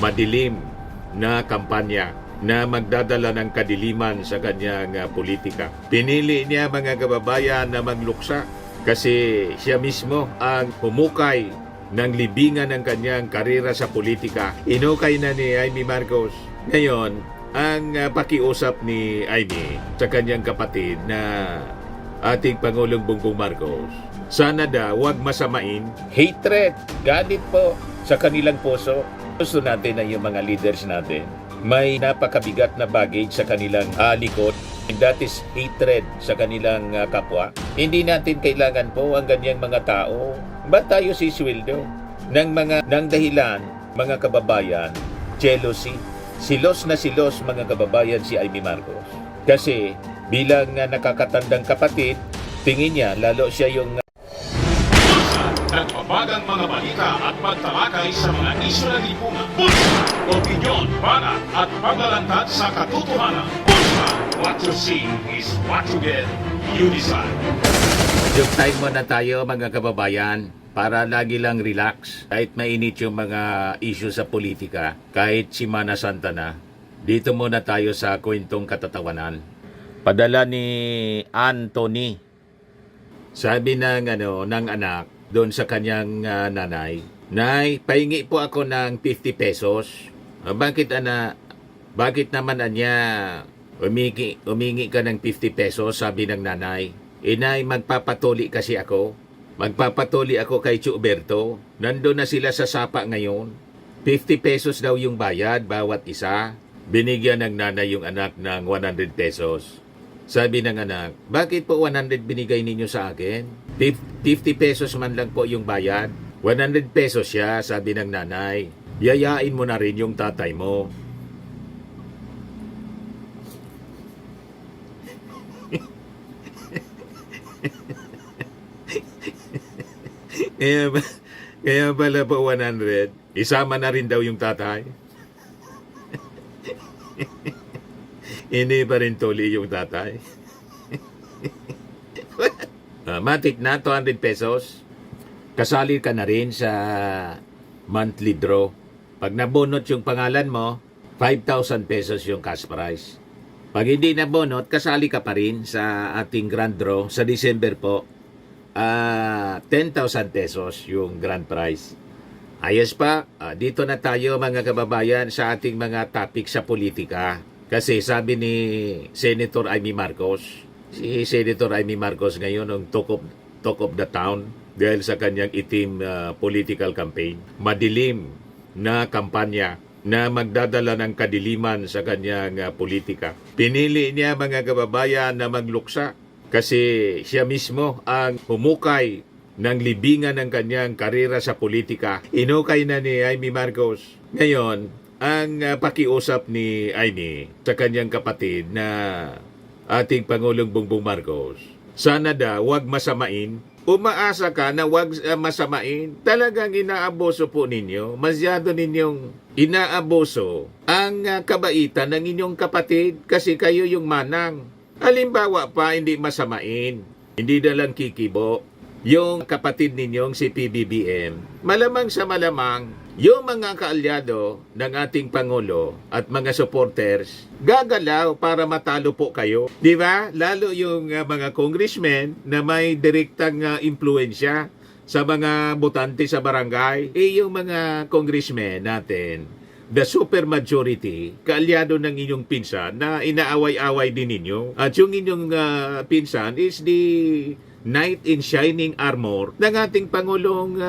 madilim na kampanya na magdadala ng kadiliman sa kanyang politika. Pinili niya mga kababayan na magluksa kasi siya mismo ang humukay ng libingan ng kanyang karera sa politika. Inukay na ni Amy Marcos. Ngayon, ang pakiusap ni Amy sa kanyang kapatid na ating Pangulong Bongbong Marcos, sana daw wag masamain hatred, galit po sa kanilang puso. Gusto natin na yung mga leaders natin may napakabigat na baggage sa kanilang likod, and that is hatred sa kanilang kapwa. Hindi natin kailangan po ang ganyang mga tao. Ba't tayo sisweldo ng dahilan, mga kababayan, jealousy? Silos na silos, mga kababayan, si Amy Marcos. Kasi bilang nakakatandang kapatid, tingin niya lalo siya yung nagbabagang mga balita at pagtalakay sa mga isyu ng lipunan. Bulsa, opinyon, banat at paglalantad sa katotohanan. Bulsa, what you see is what you get. You decide. Yung time mo na tayo, mga kababayan, para lagi lang relax. Kahit mainit yung mga issue sa politika, kahit Semana Santa na, dito muna tayo sa kwentong katatawanan. Padala ni Anthony. Sabi ng anak doon sa kanyang nanay, "Nay, pahingi po ako ng 50 pesos. Bakit naman umingi ka ng 50 pesos?" Sabi ng nanay. "Nay, magpapatuli kasi ako. Magpapatuli ako kay Chuberto. Nandun na sila sa sapa ngayon. 50 pesos daw yung bayad bawat isa." Binigyan ng nanay yung anak ng 100 pesos. Sabi ng anak, "Bakit po 100 binigay ninyo sa akin? 50 pesos man lang po yung bayad." 100 pesos siya, sabi ng nanay. "Yayain mo na rin yung tatay mo." Kaya pala po 100, isama na rin daw yung tatay. Hindi pa rin tuli yung tatay. Matik na, 200 pesos. Kasali ka na rin sa monthly draw. Pag nabunot yung pangalan mo, 5,000 pesos yung cash prize. Pag hindi nabunot, kasali ka pa rin sa ating grand draw sa December po. 10,000 pesos yung grand prize. Ayos pa, dito na tayo, mga kababayan, sa ating mga topic sa politika. Kasi sabi ni Senator Amy Marcos, si Senator Amy Marcos ngayon ang talk of the town dahil sa kanyang itim political campaign. Madilim na kampanya na magdadala ng kadiliman sa kanyang politika. Pinili niya, mga kababayan, na magluksa kasi siya mismo ang humukay ng libingan ng kanyang karera sa politika. Inukay na ni Amy Marcos. Ngayon, ang pakiusap ni Amy sa kanyang kapatid na ating Pangulong Bongbong Marcos, sana daw wag masamain. Umaasa ka na wag masamain. Talagang inaaboso po ninyo. Masyado ninyong inaaboso ang kabaitan ng inyong kapatid kasi kayo yung manang. Halimbawa pa, hindi masamain. Hindi na lang kikibo. Yung kapatid ninyong si PBBM, malamang sa malamang, yung mga kaalyado ng ating Pangulo at mga supporters, gagalaw para matalo po kayo. Di ba? Lalo yung mga congressmen na may direktang impluensya sa mga botante sa barangay. Yung mga congressmen natin, the super majority, kaalyado ng inyong pinsan na inaaway-away din ninyo. At yung inyong pinsan is the knight in shining armor ng ating Pangulong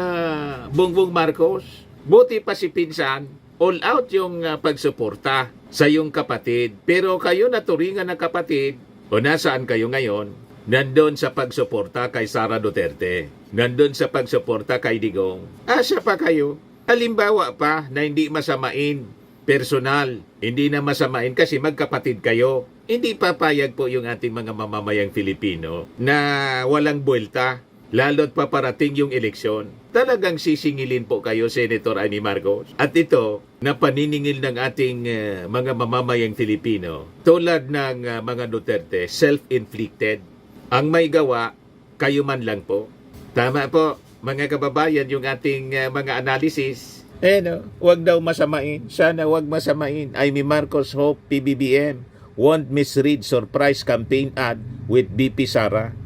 Bongbong Marcos. Buti pa si pinsan, all out yung pagsuporta sa iyong kapatid. Pero kayo na turingan ng kapatid, o nasaan kayo ngayon? Nandun sa pagsuporta kay Sara Duterte. Nandun sa pagsuporta kay Digong. Asa pa kayo? Halimbawa pa na hindi masamain, personal, hindi na masamain kasi magkapatid kayo. Hindi papayag po yung ating mga mamamayang Filipino na walang buwelta. Lalo't paparating yung eleksyon, talagang sisingilin po kayo, Senator Amy Marcos. At ito, na paniningil ng ating mga mamamayang Filipino, tulad ng mga Duterte, self-inflicted. Ang may gawa, kayo man lang po. Tama po, mga kababayan, yung ating mga analysis. No, wag daw masamain. Sana wag masamain. Amy Marcos hope PBBM won't misread surprise campaign ad with BP Sara.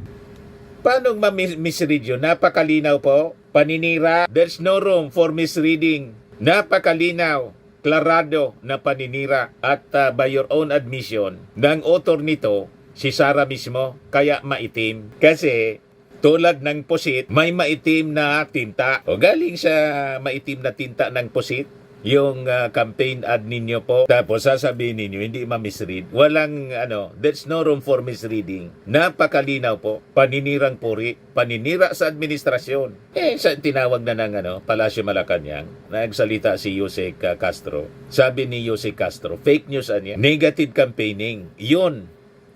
Paano ma-misread yun? Napakalinaw po. Paninira. There's no room for misreading. Napakalinaw. Klarado na paninira. At by your own admission, ng author nito, si Sara mismo, kaya maitim. Kasi tulad ng pusit, may maitim na tinta. O galing sa maitim na tinta ng pusit, yung campaign ad ninyo po. Tapos sasabihin ninyo, hindi ma-misread. Walang, there's no room for misreading. Napakalinaw po. Paninirang puri. Paninira sa administrasyon. Sa tinawag na ng Palasyo Malacanang, nagsalita si Yusek Castro. Sabi ni Yusek Castro, fake news niya. Negative campaigning. Yun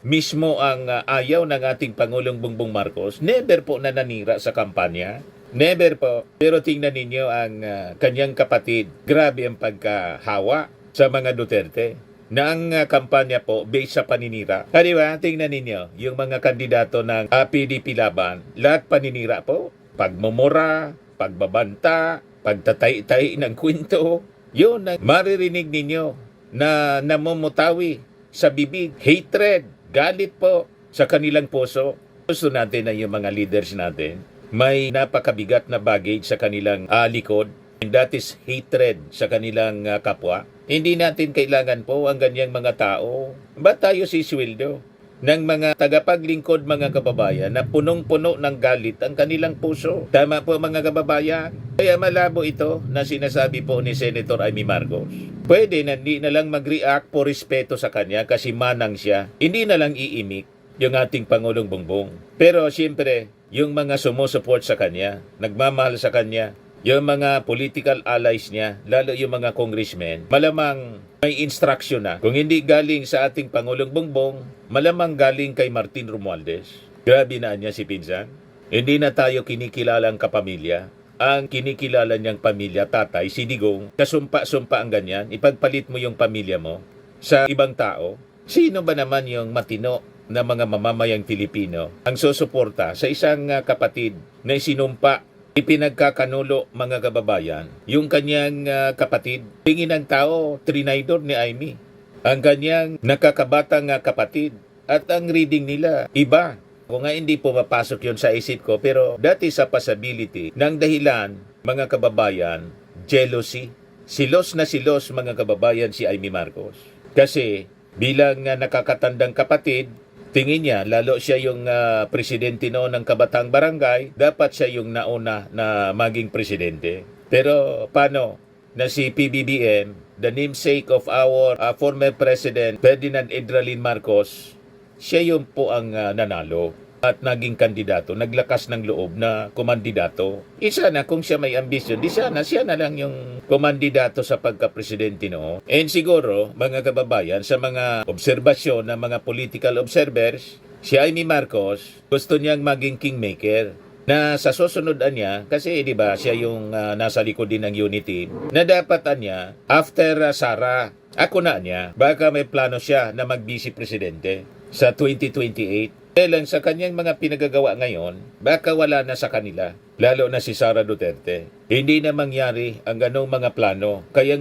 mismo ang ayaw ng ating Pangulong Bongbong Marcos. Never po na nanira sa kampanya. Never po. Pero tingnan ninyo ang kanyang kapatid. Grabe ang pagkahawa sa mga Duterte. Na ang kampanya po based sa paninira. Diba? Tingnan ninyo yung mga kandidato ng PDP laban. Lahat paninira po. Pagmumura, pagbabanta, pagtatay-tay ng kwento. Yun ang maririnig ninyo na namumutawi sa bibig. Hatred, galit po sa kanilang puso. Gusto natin na yung mga leaders natin may napakabigat na baggage sa kanilang likod, and that is hatred sa kanilang kapwa. Hindi natin kailangan po ang ganyang mga tao. Ba't tayo sisweldo ng mga tagapaglingkod, mga kababayan, na punong-puno ng galit ang kanilang puso? Tama po mga kababayan. Kaya malabo ito na sinasabi po ni Senator Amy Marcos. Pwede na hindi na lang mag-react po respeto sa kanya kasi manang siya. Hindi na lang iimik yung ating Pangulong Bongbong. Pero siyempre, yung mga sumusupport sa kanya, nagmamahal sa kanya, yung mga political allies niya, lalo yung mga congressmen, malamang may instruction na. Kung hindi galing sa ating Pangulong Bongbong, malamang galing kay Martin Romualdez. Grabe na niya si Pinsan. Hindi na tayo kinikilalang kapamilya. Ang kinikilala niyang pamilya, tatay, si Digong, kasumpa-sumpa ang ganyan, ipagpalit mo yung pamilya mo sa ibang tao. Sino ba naman yung matino na mga mamamayang Pilipino ang susuporta sa isang kapatid na sinumpa, ipinagkakanulo mga kababayan, yung kanyang kapatid? Tingin ng tao, trinaydor ni Amy ang kanyang nakakabatang kapatid, at ang reading nila iba. Kung nga hindi po mapasok yun sa isip ko, pero that is a possibility ng dahilan, mga kababayan, jealousy. Silos na silos, mga kababayan, si Amy Marcos. Kasi bilang nakakatandang kapatid, tingin niya, lalo siya yung presidente noon ng Kabataang Barangay, dapat siya yung nauna na maging presidente. Pero paano na si PBBM, the namesake of our former President Ferdinand Edralin Marcos, siya yung po ang nanalo at naging kandidato, naglakas ng loob na kumandidato. Isa na kung siya may ambisyon, di sana siya na lang yung kumandidato sa pagka-presidente noon. And siguro, mga kababayan, sa mga obserbasyon ng mga political observers, si Amy Marcos gusto niyang maging kingmaker na sa susunod niya, kasi di ba siya yung nasa likod din ng unity, na dapat niya, after Sara, ako na niya, baka may plano siya na mag-vice presidente sa 2028. Dahil sa kanyang mga pinagagawa ngayon, baka wala na sa kanila, lalo na si Sara Duterte. Hindi na mangyari ang ganong mga plano, kaya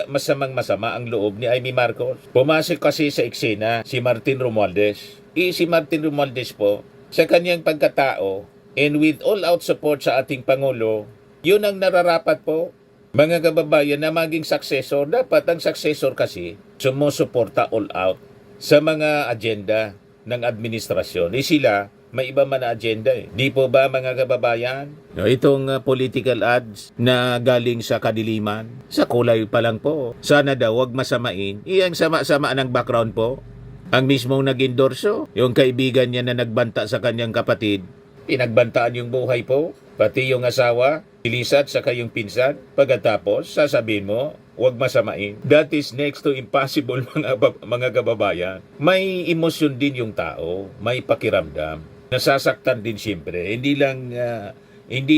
masamang-masama ang loob ni Amy Marcos. Pumasok kasi sa eksena si Martin Romualdez. Si Martin Romualdez po, sa kanyang pagkatao, and with all-out support sa ating Pangulo, yun ang nararapat po, mga kababayan, na maging successor. Dapat ang successor kasi sumusuporta all-out sa mga agenda ng administrasyon. Sila, may iba man na agenda eh. Di po ba, mga kababayan? Itong political ads na galing sa kadiliman, sa kulay pa lang po. Sana daw wag masamain. Iyang sama-sama ng background po. Ang mismong nag-endorso, yung kaibigan niya na nagbanta sa kanyang kapatid, pinagbantaan yung buhay po, pati yung asawa, ilisat sa kayong pinsan. Pagkatapos, sasabihin mo, huwag masamain. That is next to impossible, mga kababayan. May emosyon din yung tao, may pakiramdam. Nasasaktan din siyempre. Hindi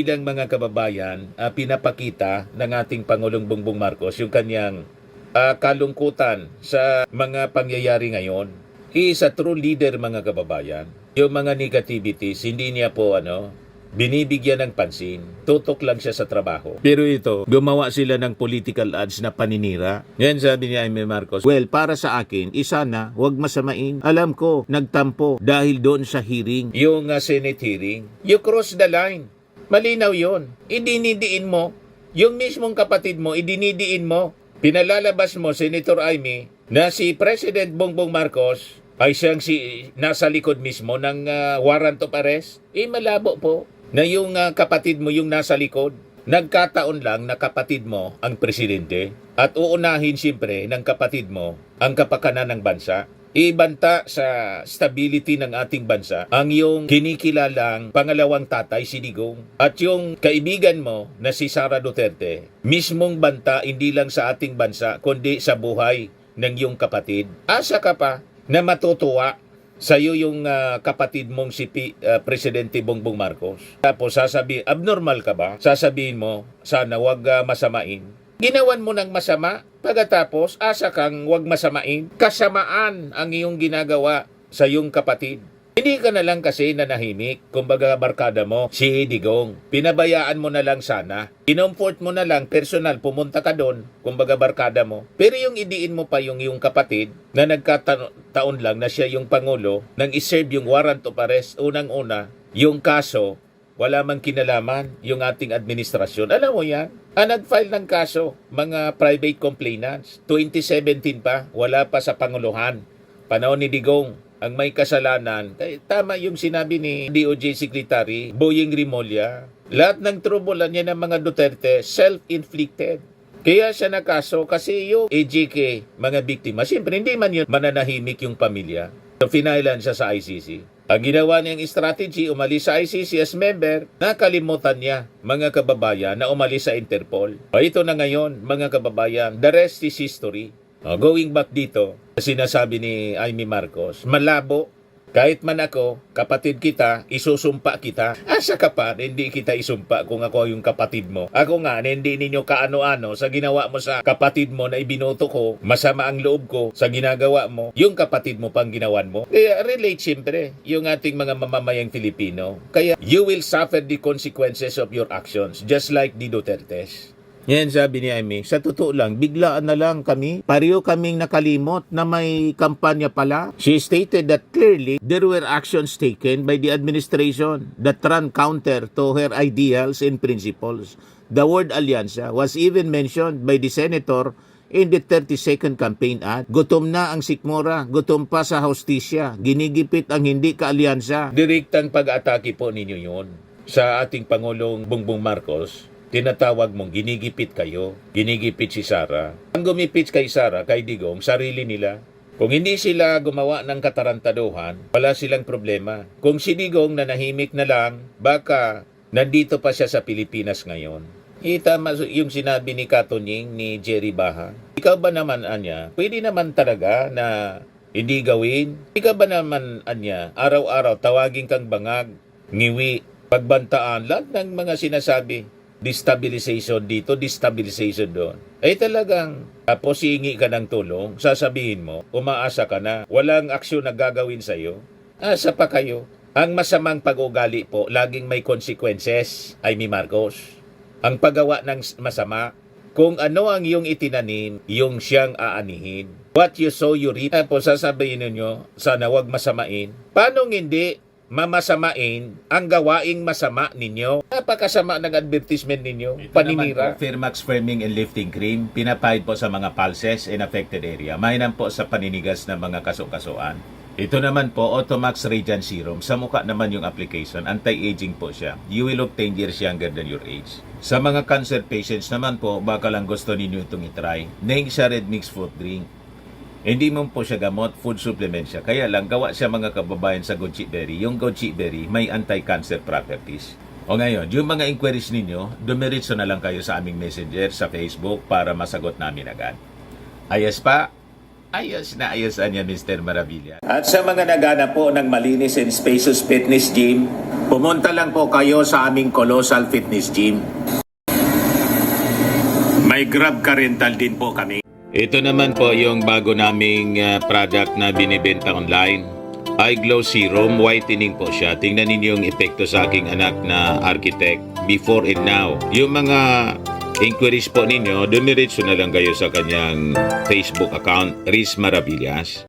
lang mga kababayan, pinapakita ng ating Pangulong Bongbong Marcos yung kanyang kalungkutan sa mga pangyayari ngayon. He is a true leader, mga kababayan. Yung mga negativities, hindi niya po binibigyan ng pansin. Tutok lang siya sa trabaho. Pero ito, gumawa sila ng political ads na paninira. Ngayon sabi ni Jaime Marcos, well, para sa akin, isa na, huwag masamain. Alam ko, nagtampo dahil doon sa hearing. Yung Senate hearing. You cross the line. Malinaw yon. Idinidiin mo. Yung mismong kapatid mo, idinidiin mo. Pinalalabas mo, Senator Jaime, na si President Bongbong Marcos ay siyang nasa likod mismo ng warrant of arrest. Malabo po na yung kapatid mo yung nasa likod. Nagkataon lang na kapatid mo ang presidente at uunahin siyempre ng kapatid mo ang kapakanan ng bansa. Ibanta sa stability ng ating bansa ang yung kinikilalang pangalawang tatay si Digong at yung kaibigan mo na si Sara Duterte. Mismong banta hindi lang sa ating bansa kundi sa buhay ng iyong kapatid. Asa ka pa na matutuwa sa iyo yung kapatid mong si Presidente Bongbong Marcos. Tapos sasabihin, abnormal ka ba? Sasabihin mo, sana wag masamain. Ginawan mo ng masama, pagkatapos asa kang wag masamain. Kasamaan ang iyong ginagawa sa iyong kapatid. Hindi ka na lang kasi nanahimik, kumbaga barkada mo, si Digong. Pinabayaan mo na lang sana. Inomfort mo na lang, personal, pumunta ka doon, kumbaga barkada mo. Pero yung idiin mo pa yung iyong kapatid, na nagkataon lang na siya yung Pangulo, nang iserve yung warrant of arrest, unang-una, yung kaso, wala mang kinalaman yung ating administrasyon. Alam mo yan? Nag-file ng kaso, mga private complainants. 2017 pa, wala pa sa Panguluhan. Panahon ni Digong, ang may kasalanan. Tama yung sinabi ni DOJ Secretary Boying Rimulya. Lahat ng trouble niya ng mga Duterte, self-inflicted. Kaya siya nakaso kasi yung AJK, mga biktima, siyempre hindi man yun mananahimik yung pamilya. So, finailan siya sa ICC. Ang ginawa niyang strategy, umalis sa ICC as member, nakalimutan niya, mga kababayan, na umalis sa Interpol. Ito na ngayon, mga kababayan, the rest is history. Going back dito, sinasabi ni Jaime Marcos, malabo, kahit man ako, kapatid kita, isusumpa kita. Asa ka pa, hindi kita isumpa kung ako yung kapatid mo. Ako nga, hindi ninyo kaano-ano sa ginawa mo sa kapatid mo na ibinoto ko, masama ang loob ko sa ginagawa mo, yung kapatid mo pang ginawan mo. Kaya relate siyempre yung ating mga mamamayang Filipino. Kaya you will suffer the consequences of your actions, just like the Dutertes. Yan sabi ni Jaime, sa totoo lang, biglaan na lang kami. Pareho kaming nakalimot na may kampanya pala. She stated that clearly there were actions taken by the administration that ran counter to her ideals and principles. The word alyansa was even mentioned by the senator in the 32nd campaign ad. Gutom na ang sikmura, gutom pa sa hostisya, ginigipit ang hindi kaalyansa. Direktang pag-atake po ninyo yun sa ating Pangulong Bongbong Marcos. Tinatawag mong ginigipit kayo, ginigipit si Sara. Ang gumipit kay Sara, kay Digong, sarili nila. Kung hindi sila gumawa ng katarantaduhan, wala silang problema. Kung si Digong nanahimik na lang, baka nandito pa siya sa Pilipinas ngayon. Tama yung sinabi ni Katunying, ni Jerry Baha. Ikaw ba naman, Anya, pwede naman talaga na hindi gawin? Ikaw ba naman, Anya, araw-araw tawagin kang bangag, ngiwi, pagbantaan, lahat ng mga sinasabi. Destabilization dito, destabilization doon. Ay talagang, tapos hihingi ka ng tulong, sasabihin mo, umaasa ka na, walang aksyon na gagawin sa'yo. Asa pa kayo? Ang masamang pag-ugali po, laging may consequences, Jaime Marcos. Ang paggawa ng masama, kung ano ang iyong itinanim, yung siyang aanihin. What you sow, you reap. Tapos sasabihin ninyo, sana wag masamain. Paano hindi mamasamain ang gawaing masama ninyo? Napakasama ng advertisement ninyo, Ito paninira. naman po, Firmax Firming and Lifting Cream, pinapahid po sa mga pulses in affected area. Mainam po sa paninigas ng mga kaso-kasuan. Ito naman po, Automax Radiant Serum. Sa mukha naman yung application, anti-aging po siya. You will look 10 years younger than your age. Sa mga cancer patients naman po, baka lang gusto ninyo itong itry. Neng siya Red Mix Fruit Drink. Hindi mo po siya gamot, food supplement siya. Kaya lang, gawa siya mga kababayan sa goji berry. Yung goji berry, may anti-cancer properties. O ngayon, yung mga inquiries ninyo, dumiritso na lang kayo sa aming messenger sa Facebook para masagot namin agad. Ayos pa? Ayos na ayos niya, Mr. Maravilla. At sa mga naghanap po ng malinis and spacious fitness gym, pumunta lang po kayo sa aming Colossal Fitness Gym. May Grab car rental din po kami. Ito naman po yung bago naming product na binibenta online. Eye Glow Serum, whitening po siya. Tingnan ninyo yung epekto sa aking anak na architect before and now. Yung mga inquiries po ninyo, dumiretso na lang kayo sa kanyang Facebook account, Riz Maravillas.